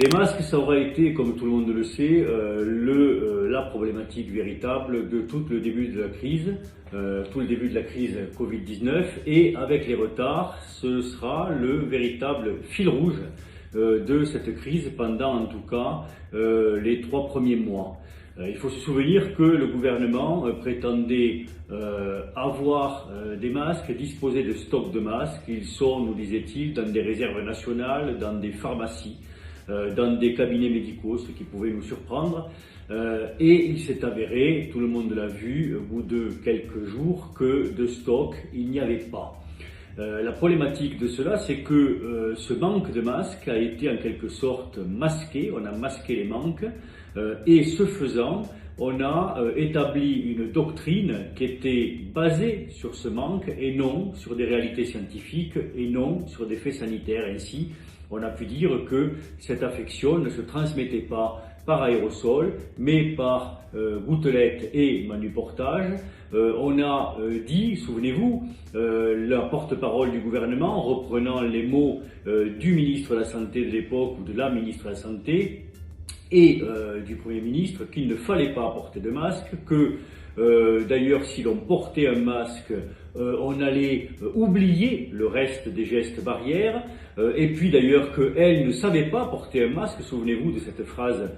Les masques, ça aura été, comme tout le monde le sait, la problématique véritable de tout le début de la crise, tout le début de la crise Covid-19, et avec les retards, ce sera le véritable fil rouge de cette crise pendant en tout cas les 3 premiers mois. Il faut se souvenir que le gouvernement prétendait avoir des masques, disposer de stocks de masques. Ils sont, nous disait-il, dans des réserves nationales, dans des pharmacies, dans des cabinets médicaux, ce qui pouvait nous surprendre. Et il s'est avéré, tout le monde l'a vu, au bout de quelques jours, que de stock, il n'y avait pas. La problématique de cela, c'est que ce manque de masques a été en quelque sorte masqué, on a masqué les manques, et ce faisant, on a établi une doctrine qui était basée sur ce manque et non sur des réalités scientifiques et non sur des faits sanitaires. Ainsi, on a pu dire que cette affection ne se transmettait pas par aérosol, mais par gouttelettes et manuportage. On a dit, souvenez-vous, la porte-parole du gouvernement, reprenant les mots du ministre de la Santé de l'époque ou de la ministre de la Santé et du Premier ministre, qu'il ne fallait pas porter de masque, que d'ailleurs si l'on portait un masque, on allait oublier le reste des gestes barrières, et puis d'ailleurs qu'elle ne savait pas porter un masque, souvenez-vous de cette phrase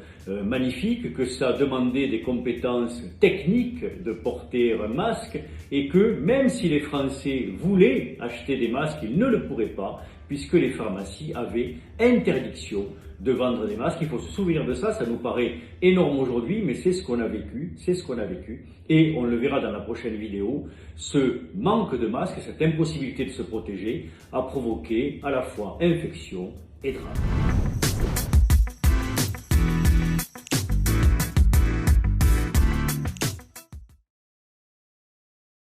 magnifique, que ça demandait des compétences techniques de porter un masque, et que même si les Français voulaient acheter des masques, ils ne le pourraient pas, puisque les pharmacies avaient interdiction de vendre des masques. Il faut se souvenir de ça, ça nous paraît énorme aujourd'hui, mais c'est ce qu'on a vécu, et on le verra dans la prochaine vidéo. Ce manque de masques, cette impossibilité de se protéger a provoqué à la fois infection et drame.